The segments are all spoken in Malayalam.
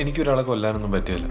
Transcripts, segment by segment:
എനിക്കൊരാളെ കൊല്ലാനൊന്നും പറ്റില്ല.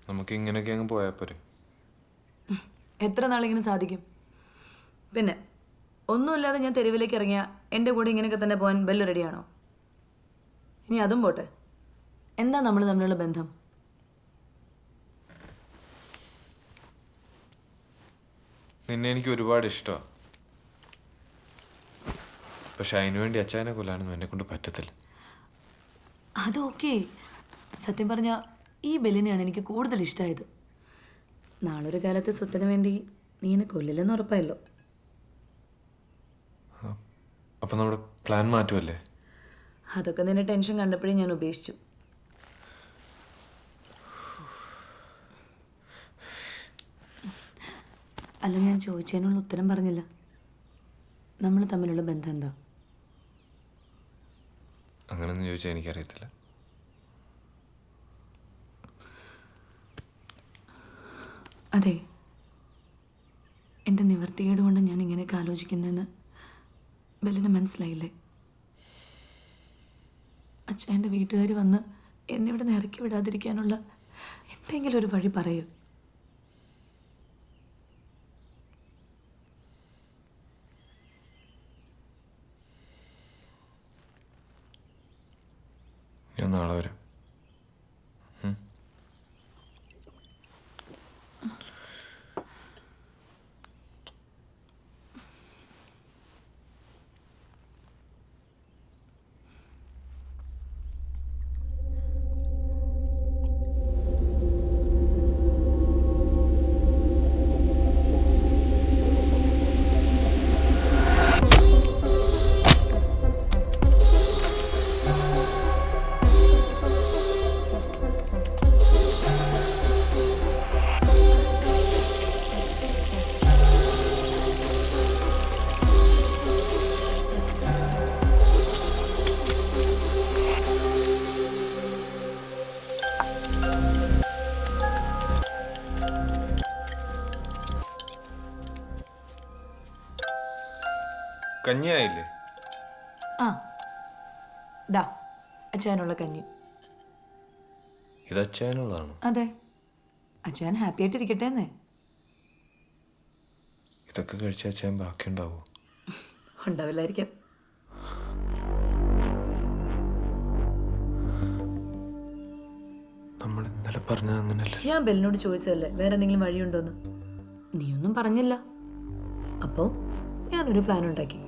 നമുക്ക് ഇങ്ങനെയൊക്കെ അങ്ങ് പോയാൽ പോരെ? എത്ര നാളിങ്ങനെ സാധിക്കും? പിന്നെ ഒന്നുമില്ലാതെ ഞാൻ തെരുവിലേക്ക് ഇറങ്ങിയ എൻ്റെ കൂടെ ഇങ്ങനെയൊക്കെ തന്നെ പോകാൻ ബെല്ല് റെഡിയാണോ? ഇനി അതും പോട്ടെ, എന്താ നമ്മൾ തമ്മിലുള്ള ബന്ധം? നിന്നെ എനിക്ക് ഒരുപാട് ഇഷ്ടമാണ്. പക്ഷെ അതിനു വേണ്ടി അച്ചായനെ കൊല്ലാനൊന്നും എന്നെ കൊണ്ട് പറ്റത്തില്ല. അതൊക്കെ സത്യം പറഞ്ഞ ഈ ബെല്ലിനെയാണ് എനിക്ക് കൂടുതൽ ഇഷ്ടമായത്. നാളൊരു കാലത്ത് സ്വത്തിന് വേണ്ടി നീ എന്നെ കൊല്ലില്ലെന്ന് ഉറപ്പായല്ലോ. അപ്പം നമ്മുടെ പ്ലാൻ മാറ്റുമല്ലേ? അതൊക്കെ നിന്റെ ടെൻഷൻ കണ്ടപ്പോഴേ ഞാൻ ഉപേക്ഷിച്ചു. അല്ല, ഞാൻ ചോദിച്ചതിനുള്ള ഉത്തരം പറഞ്ഞില്ല. നമ്മൾ തമ്മിലുള്ള ബന്ധം എന്താ? അങ്ങനെയൊന്നും ചോദിച്ചാൽ എനിക്കറിയത്തില്ല. അതെ, എൻ്റെ നിവർത്തികേട് കൊണ്ട് ഞാൻ ഇങ്ങനെയൊക്കെ ആലോചിക്കുന്നതെന്ന് ബെല്ലിന് മനസ്സിലായില്ലേ? അച്ഛൻ്റെ വീട്ടുകാർ വന്ന് എന്നെ ഇവിടെ നിന്ന് ഇറക്കി വിടാതിരിക്കാനുള്ള എന്തെങ്കിലും ഒരു വഴി പറയൂ. ഞാൻ നാളെ വരാം. കഞ്ഞിയായില്ലേ? ആ ദാ അച്ഛനുള്ള കഞ്ഞി. ഇത് അച്ചായനുള്ളതാണോ? അതെ, അച്ഛൻ ഹാപ്പി ആയിട്ടിരിക്കട്ടെ എന്നേ. ഇതൊക്കെ കഴിച്ച അച്ചായൻ ബാക്കിയുണ്ടാവോ? ഉണ്ടാവില്ലായിരിക്കാം. നമ്മൾ ഇന്നലെ പറഞ്ഞത് അങ്ങനല്ലേ? ഞാൻ ബെല്ലിനോട് ചോദിച്ചതല്ലേ വേറെ എന്തെങ്കിലും വഴിയുണ്ടോന്ന്. നീയൊന്നും പറഞ്ഞില്ല. അപ്പോൾ ഞാനൊരു പ്ലാൻ ഉണ്ടാക്കി.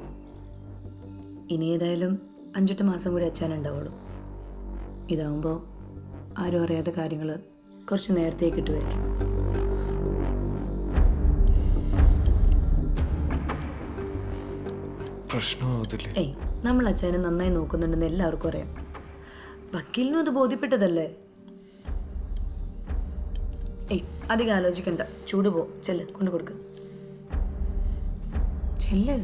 ഇനി ഏതായാലും 5-8 മാസം കൂടി അച്ഛൻ ഉണ്ടാവുള്ളൂ. ഇതാവുമ്പോൾ ആരും അറിയാത്ത കാര്യങ്ങൾ കുറച്ച് നേരത്തേക്ക് ഇട്ടുവരിക്കും. പ്രശ്നമാവത്തില്ലേ? ഏയ്, നമ്മൾ അച്ഛനെ നന്നായി നോക്കുന്നുണ്ടെന്ന് എല്ലാവർക്കും അറിയാം. വക്കീലിനും അത് ബോധ്യപ്പെട്ടതല്ലേ. ഏയ്, അധികം ആലോചിക്കണ്ട. ചൂട് പോ, ചെല്ല് കൊണ്ടു കൊടുക്ക. ചെല്ല്.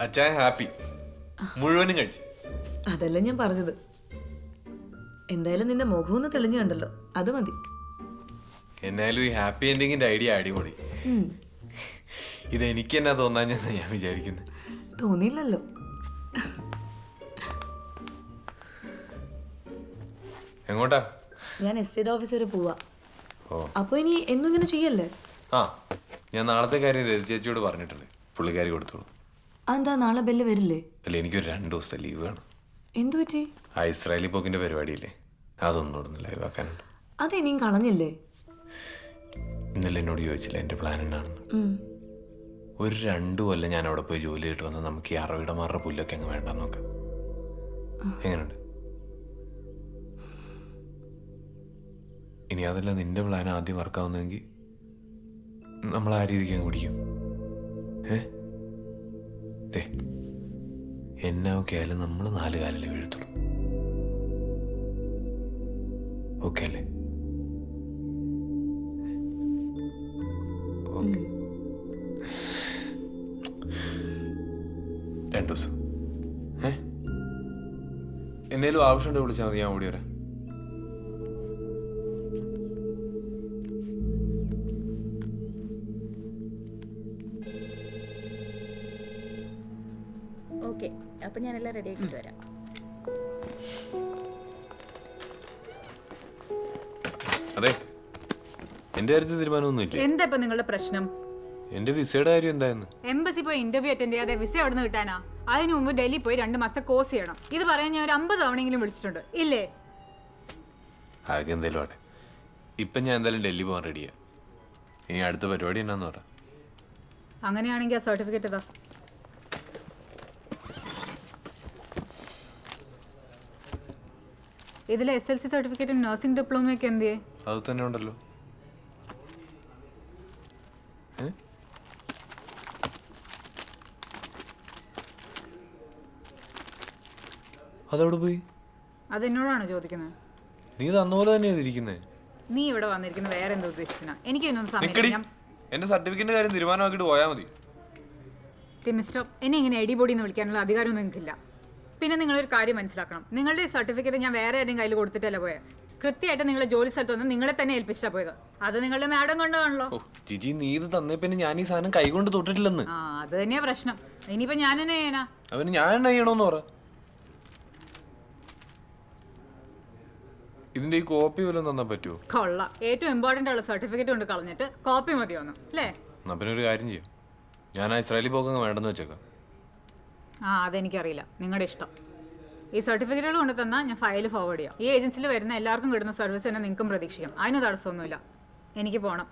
അച്ഛൻ ഹാപ്പി, മുഴുവനും കഴിച്ചു. അതല്ല ഞാൻ പറഞ്ഞത്. എന്തായാലും നിന്റെ മുഖമൊന്ന് തെളിഞ്ഞു കണ്ടല്ലോ, അത് മതി. എന്നാലും ഈ ഹാപ്പി എൻഡിങ്ങിന്റെ ഐഡിയ അടിപൊളി. ഇതെനിക്ക് എന്നാ തോന്നാഞ്ഞെന്ന് ഞാൻ വിചാരിക്കുന്നത്. തോന്നിയില്ലല്ലോ. എങ്ങോട്ടാ? ഞാൻ എസ്റ്റേറ്റ് ഓഫീസ് വരെ പോവാ. ഓ, അപ്പൊ ഇനി എന്നും ഇങ്ങനെ ചെയ്യല്ലേ? ആ, ഞാൻ നാളത്തെ കാര്യം രജി ചേച്ചിയോട് പറഞ്ഞിട്ടുണ്ട്. പുള്ളിക്കാരി കൊടുത്തോളൂ. എന്താ നാളെ ബെല്ല് വരില്ലേ? അല്ല, എനിക്കൊരു 2 ദിവസത്തെ ലീവ് വേണം. എന്തു പറ്റി? ആ ഇസ്രായേലി പോക്കിന്റെ പരിപാടിയില്ലേ, അതൊന്നും ഇവിടെ ലൈവ് ആക്കാനുണ്ട്. അത് ഇനിയും കളഞ്ഞില്ലേ? ഇന്നലെ എന്നോട് ചോദിച്ചില്ല എൻ്റെ പ്ലാൻ എന്നാണെന്ന്. ഒരു 2 കൊല്ലം ഞാൻ അവിടെ പോയി ജോലി ചെയ്തിട്ട് വന്ന് നമുക്ക് ഈ അറവിടമാരുടെ പുല്ലൊക്കെ അങ്ങ് വേണ്ടെന്ന് നോക്കാം. എങ്ങനെയുണ്ട്? ഇനി അതല്ല നിന്റെ പ്ലാൻ ആദ്യം വർക്കാവുന്നെങ്കിൽ നമ്മൾ ആ രീതിക്ക് അങ്ങ് പിടിക്കും. എന്നൊക്കെ ആയാലും നമ്മൾ 4 കാലിലേ വീഴത്തുള്ളൂ. ഓക്കെ അല്ലേ? ഓക്കെ. 2 ദിവസം എന്നേലും ആവശ്യമുണ്ട് വിളിച്ചാൽ മതി, ഞാൻ ഓടി വരാം. ഓക്കെ, അപ്പം ഞാനെല്ലാം റെഡി ആക്കിയിട്ട് വരാം. അതെ, എന്റെ കാര്യത്തിൽ തീരുമാനമൊന്നുമില്ല. എന്താ ഇപ്പൊ നിങ്ങളുടെ പ്രശ്നം? എന്റെ വിസയുടെ കാര്യം എന്തായിരുന്നു? എംബസി പോയി ഇന്റർവ്യൂ അറ്റൻഡ് ചെയ്യാതെ വിസ എവിടെ നിന്ന് കിട്ടാനാ? അതിനു മുമ്പ് ഡൽഹി പോയി 2 മാസത്തെ കോഴ്സ് ചെയ്യണം. ഇത് പറയാൻ ഞാൻ ഒരു 50 തവണയെങ്കിലും വിളിച്ചിട്ടുണ്ട്, ഇല്ലേ? അതൊക്കെ എന്തായാലും ആട്ടെ. ഇപ്പം ഞാൻ എന്തായാലും ഡൽഹി പോകാൻ റെഡിയാ. ഇനി അടുത്ത പരിപാടി എന്നാന്ന് പറ. അങ്ങനെയാണെങ്കിൽ ആ സർട്ടിഫിക്കറ്റ് ഇതാ. ഇതിലെ SLC സർട്ടിഫിക്കറ്റും നഴ്സിംഗ് ഡിപ്ലോമയൊക്കെ എന്തിയേ? അത് തന്നെ ഉണ്ടല്ലോ. അതവിടെ പോയി? അതെന്നോടാണ് ചോദിക്കുന്നത്? നീ തന്ന പോലെ തന്നെയാണ് ഇരിക്കുന്നേ. നീ ഇവിടെ വന്നിരിക്കുന്നത് വേറെ എന്തോ ഉദ്ദേശിച്ചാ? എനിക്ക് ഇതിനൊന്നും സമയം. എന്റെ സർട്ടിഫിക്കറ്റിന്റെ കാര്യം തീരുമാനമാക്കിയിട്ട് പോയാൽ മതി. മിസ്റ്റർ, എന്നെ ഇങ്ങനെ എടിപൊടി എന്ന് വിളിക്കാനുള്ള അധികാരമൊന്നും നിങ്ങൾക്കില്ല. പിന്നെ നിങ്ങളൊരു കാര്യം മനസ്സിലാക്കണം, നിങ്ങളുടെ സർട്ടിഫിക്കറ്റ് ഞാൻ വേറെ ആരുടെയും കയ്യിൽ കൊടുത്തിട്ടല്ല പോയത്. കൃത്യമായിട്ട് നിങ്ങളുടെ ജോലി സ്ഥലത്ത് വന്ന് നിങ്ങളെ തന്നെ ഏൽപ്പിച്ചാ പോയത്. അത് നിങ്ങളുടെ മാഡം കൊണ്ടാണല്ലോ. ജിജി, നീ ഇത് തന്നേ പിന്നെ ഞാൻ ഈ സാധനം കൈകൊണ്ട് തൊട്ടിട്ടില്ലെന്ന്. ആ, അത് തന്നെയാ പ്രശ്നം. ഇനിയിപ്പോ ഞാൻ തന്നെ ചെയ്യാനാ? അവന് ഞാൻ എന്നാ ചെയ്യണോന്ന് പറ. ഇതിന്റെ ഈ കോപ്പി വല്ലതും തന്നാ പറ്റുമോ? കൊള്ള, ഏറ്റവും ഇമ്പോർട്ടന്റ് ഉള്ള സർട്ടിഫിക്കറ്റ് കൊണ്ട് കളഞ്ഞിട്ട് കോപ്പി മതി വന്നു അല്ലേ? എന്നാ പിന്നെ ഒരു കാര്യം ചെയ്യാം, ഞാൻ ആ ഇസ്രായേലി പോക്കങ്ങ് വേണ്ടെന്ന് വെച്ചേക്കാം. ആ, അതെനിക്കറിയില്ല, നിങ്ങളുടെ ഇഷ്ടം. ഈ സർട്ടിഫിക്കറ്റുകൾ കൊണ്ട് തന്നാൽ ഞാൻ ഫയൽ ഫോർവേഡ് ചെയ്യാം. ഈ ഏജൻസിയിൽ വരുന്ന എല്ലാവർക്കും കിട്ടുന്ന സർവീസ് തന്നെ നിങ്ങൾക്കും പ്രതീക്ഷിക്കാം. അതിന് തടസ്സമൊന്നുമില്ല. എനിക്ക് പോകണം.